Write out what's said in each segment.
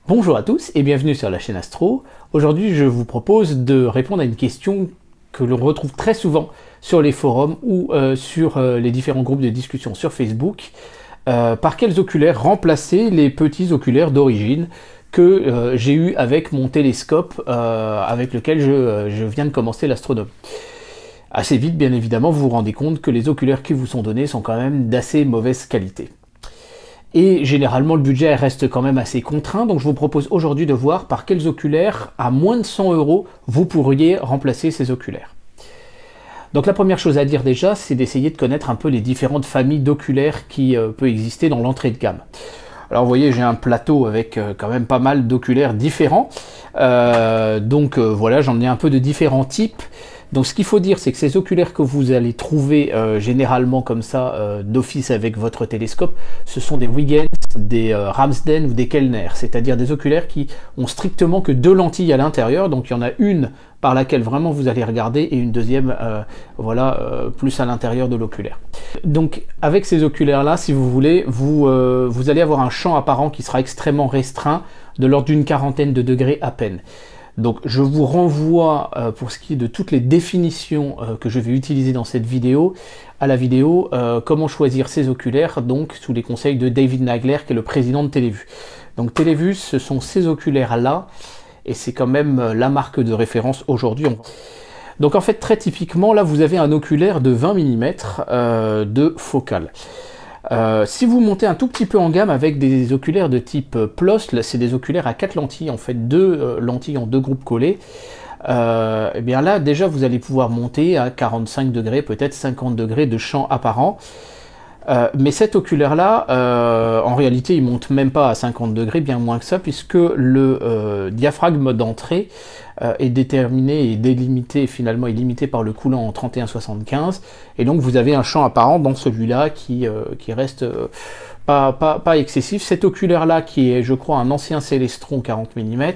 Bonjour à tous et bienvenue sur la chaîne Astro. Aujourd'hui, je vous propose de répondre à une question que l'on retrouve très souvent sur les forums ou sur les différents groupes de discussion sur Facebook. Par quels oculaires remplacer les petits oculaires d'origine que j'ai eu avec mon télescope avec lequel je viens de commencer l'astronomie. Assez vite, bien évidemment, vous vous rendez compte que les oculaires qui vous sont donnés sont quand même d'assez mauvaise qualité. Et généralement, le budget reste quand même assez contraint, donc je vous propose aujourd'hui de voir par quels oculaires, à moins de 100 €, vous pourriez remplacer ces oculaires. Donc la première chose à dire déjà, c'est d'essayer de connaître un peu les différentes familles d'oculaires qui peuvent exister dans l'entrée de gamme. Alors vous voyez, j'ai un plateau avec quand même pas mal d'oculaires différents, voilà, j'en ai un peu de différents types. Donc ce qu'il faut dire, c'est que ces oculaires que vous allez trouver généralement comme ça d'office avec votre télescope, ce sont des Huygens, des Ramsden ou des Kellner, c'est-à-dire des oculaires qui ont strictement que deux lentilles à l'intérieur. Donc il y en a une par laquelle vraiment vous allez regarder et une deuxième plus à l'intérieur de l'oculaire. Donc avec ces oculaires là, si vous voulez, vous allez avoir un champ apparent qui sera extrêmement restreint, de l'ordre d'une quarantaine de degrés à peine. Donc je vous renvoie pour ce qui est de toutes les définitions que je vais utiliser dans cette vidéo, à la vidéo comment choisir ces oculaires, donc sous les conseils de David Nagler qui est le président de Televue. Donc Televue, ce sont ces oculaires là, et c'est quand même la marque de référence aujourd'hui. Donc en fait très typiquement là vous avez un oculaire de 20 mm de focale. Si vous montez un tout petit peu en gamme avec des oculaires de type PLOS, c'est des oculaires à 4 lentilles, en fait 2 lentilles en 2 groupes collés, et bien là déjà vous allez pouvoir monter à 45 degrés, peut-être 50 degrés de champ apparent. Mais cet oculaire là, en réalité il monte même pas à 50 degrés, bien moins que ça, puisque le diaphragme d'entrée est déterminé et délimité, finalement est limité par le coulant en 31,75, et donc vous avez un champ apparent dans celui-là qui reste pas excessif. Cet oculaire là, qui est je crois un ancien Celestron 40 mm,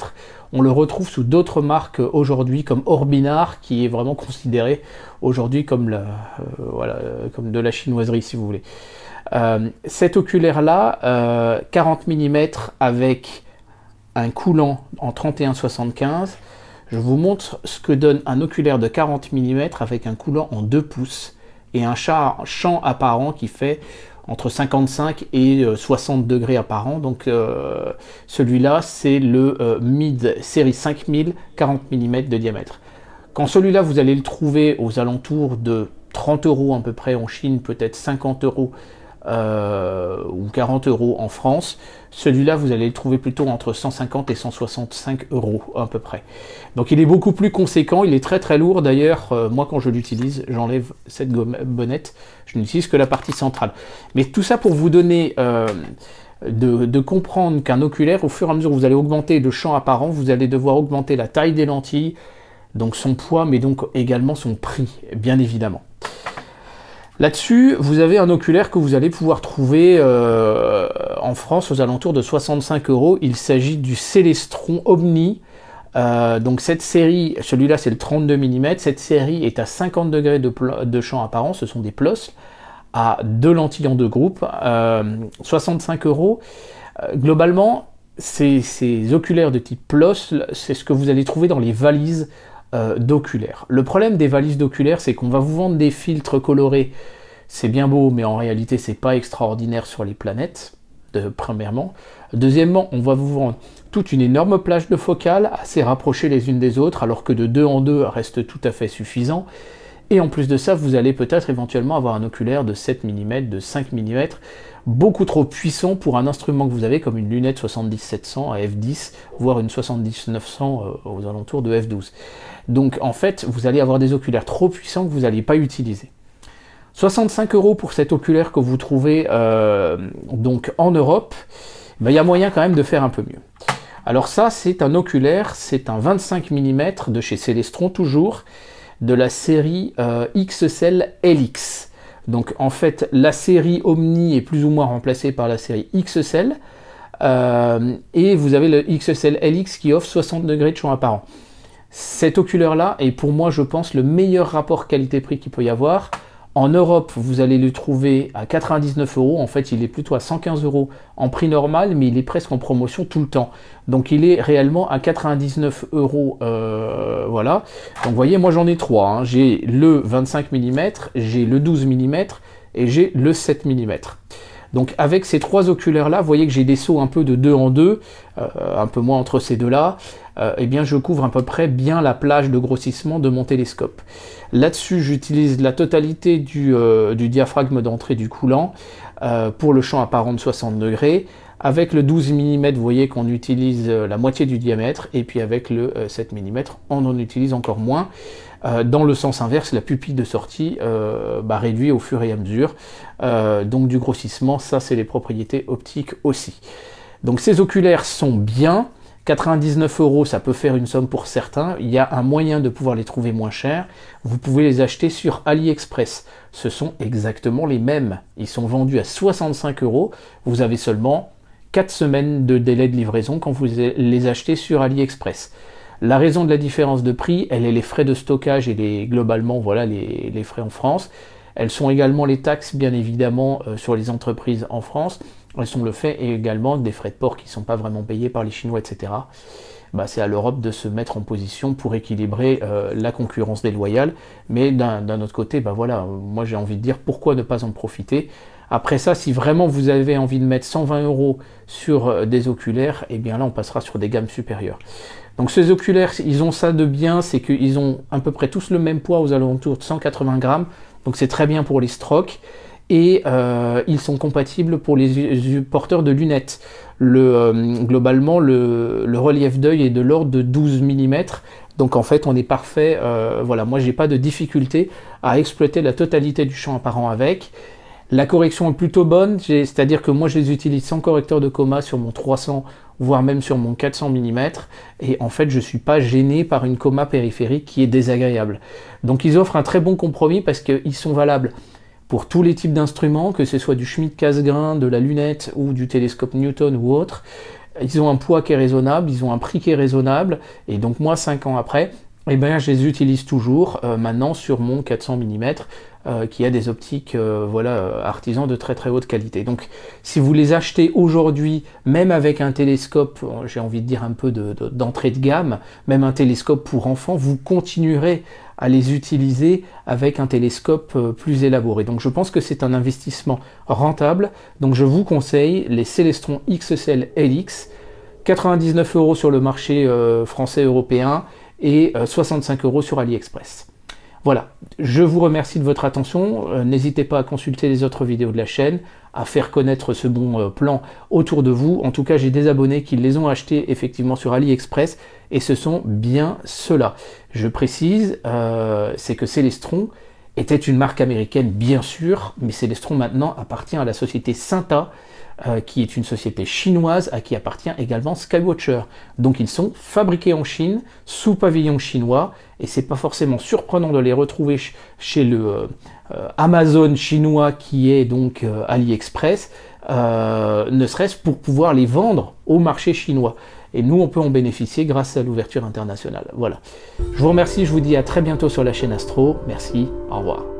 on le retrouve sous d'autres marques aujourd'hui comme Orbinar, qui est vraiment considéré aujourd'hui comme, comme de la chinoiserie si vous voulez. Cet oculaire là, 40 mm avec un coulant en 31,75, je vous montre ce que donne un oculaire de 40 mm avec un coulant en 2 pouces et un champ apparent qui fait entre 55 et 60 degrés apparent. Donc celui-là c'est le Mid série 5000 40 mm de diamètre. Quand celui-là vous allez le trouver aux alentours de 30 € à peu près en Chine, peut-être 50 € ou 40 € en France, celui-là vous allez le trouver plutôt entre 150 et 165 € à peu près. Donc il est beaucoup plus conséquent, il est très très lourd. D'ailleurs moi quand je l'utilise, j'enlève cette bonnette, je n'utilise que la partie centrale. Mais tout ça pour vous donner de comprendre qu'un oculaire, au fur et à mesure que vous allez augmenter le champ apparent, vous allez devoir augmenter la taille des lentilles, donc son poids, mais donc également son prix, bien évidemment. Là-dessus, vous avez un oculaire que vous allez pouvoir trouver en France aux alentours de 65 €. Il s'agit du Celestron Omni. Donc cette série, celui-là c'est le 32 mm, cette série est à 50 degrés de champ apparent, ce sont des PLOS, à 2 lentilles en 2 groupes, 65 €. Globalement, ces oculaires de type PLOS, c'est ce que vous allez trouver dans les valises d'oculaires. Le problème des valises d'oculaires, c'est qu'on va vous vendre des filtres colorés, c'est bien beau, mais en réalité c'est pas extraordinaire sur les planètes, premièrement. Deuxièmement, on va vous vendre toute une énorme plage de focales, assez rapprochées les unes des autres, alors que de 2 en 2 reste tout à fait suffisant. Et en plus de ça, vous allez peut-être éventuellement avoir un oculaire de 7 mm, de 5 mm, beaucoup trop puissant pour un instrument que vous avez, comme une lunette 70-700 à f10, voire une 70-900 aux alentours de f12. Donc en fait, vous allez avoir des oculaires trop puissants que vous n'allez pas utiliser. 65 € pour cet oculaire que vous trouvez donc en Europe, ben, y a moyen quand même de faire un peu mieux. Alors ça, c'est un oculaire, c'est un 25 mm de chez Celestron toujours, de la série XL LX. Donc en fait, la série Omni est plus ou moins remplacée par la série XL, et vous avez le XL LX qui offre 60 degrés de champ apparent. Cet oculaire-là est pour moi, je pense, le meilleur rapport qualité-prix qu'il peut y avoir. En Europe, vous allez le trouver à 99 €. En fait, il est plutôt à 115 € en prix normal, mais il est presque en promotion tout le temps. Donc, il est réellement à 99 €. Voilà. Donc, vous voyez, moi, j'en ai trois. Hein. J'ai le 25 mm, j'ai le 12 mm et j'ai le 7 mm. Donc, avec ces trois oculaires-là, vous voyez que j'ai des sauts un peu de 2 en 2, un peu moins entre ces deux-là. Eh bien, je couvre à peu près bien la plage de grossissement de mon télescope. Là-dessus, j'utilise la totalité du diaphragme d'entrée du coulant pour le champ apparent de 60 degrés. Avec le 12 mm, vous voyez qu'on utilise la moitié du diamètre, et puis avec le 7 mm, on en utilise encore moins. Dans le sens inverse, la pupille de sortie réduit au fur et à mesure. Donc du grossissement, ça c'est les propriétés optiques aussi. Donc ces oculaires sont bien. 99 €, ça peut faire une somme pour certains. Il y a un moyen de pouvoir les trouver moins chers. Vous pouvez les acheter sur AliExpress. Ce sont exactement les mêmes. Ils sont vendus à 65 €. Vous avez seulement 4 semaines de délai de livraison quand vous les achetez sur AliExpress. La raison de la différence de prix, elle est les frais de stockage et globalement voilà, les frais en France. Elles sont également les taxes, bien évidemment, sur les entreprises en France. Elles sont le fait également des frais de port qui ne sont pas vraiment payés par les Chinois, etc. C'est à l'Europe de se mettre en position pour équilibrer la concurrence déloyale. Mais d'un autre côté, voilà, moi j'ai envie de dire pourquoi ne pas en profiter. Après ça, si vraiment vous avez envie de mettre 120 € sur des oculaires, eh bien là on passera sur des gammes supérieures. Donc ces oculaires, ils ont ça de bien, c'est qu'ils ont à peu près tous le même poids, aux alentours de 180 grammes. Donc c'est très bien pour les strokes. Et ils sont compatibles pour les porteurs de lunettes. Globalement, le relief d'œil est de l'ordre de 12 mm. Donc en fait, on est parfait. Voilà, moi, j'ai pas de difficulté à exploiter la totalité du champ apparent avec. La correction est plutôt bonne, c'est-à-dire que moi, je les utilise sans correcteur de coma sur mon 300, voire même sur mon 400 mm. Et en fait, je suis pas gêné par une coma périphérique qui est désagréable. Donc ils offrent un très bon compromis parce qu'ils sont valables pour tous les types d'instruments, que ce soit du Schmidt-Cassegrain, de la lunette ou du télescope Newton ou autre. Ils ont un poids qui est raisonnable, ils ont un prix qui est raisonnable, et donc moi, 5 ans après, eh ben, je les utilise toujours maintenant sur mon 400 mm qui a des optiques artisans de très très haute qualité. Donc si vous les achetez aujourd'hui, même avec un télescope, j'ai envie de dire un peu d'entrée de gamme, même un télescope pour enfants, vous continuerez à les utiliser avec un télescope plus élaboré. Donc je pense que c'est un investissement rentable. Donc je vous conseille les Celestron XL LX, 99 € sur le marché français européen et 65 € sur AliExpress. Voilà, je vous remercie de votre attention. N'hésitez pas à consulter les autres vidéos de la chaîne, à faire connaître ce bon plan autour de vous. En tout cas, j'ai des abonnés qui les ont achetés effectivement sur AliExpress et ce sont bien ceux-là. Je précise, c'est que Celestron était une marque américaine bien sûr, mais Celestron maintenant appartient à la société Synta, qui est une société chinoise à qui appartient également Skywatcher. Donc ils sont fabriqués en Chine, sous pavillon chinois, et c'est pas forcément surprenant de les retrouver chez le Amazon chinois qui est donc AliExpress, ne serait-ce pour pouvoir les vendre au marché chinois. Et nous, on peut en bénéficier grâce à l'ouverture internationale. Voilà. Je vous remercie, je vous dis à très bientôt sur la chaîne Astro. Merci, au revoir.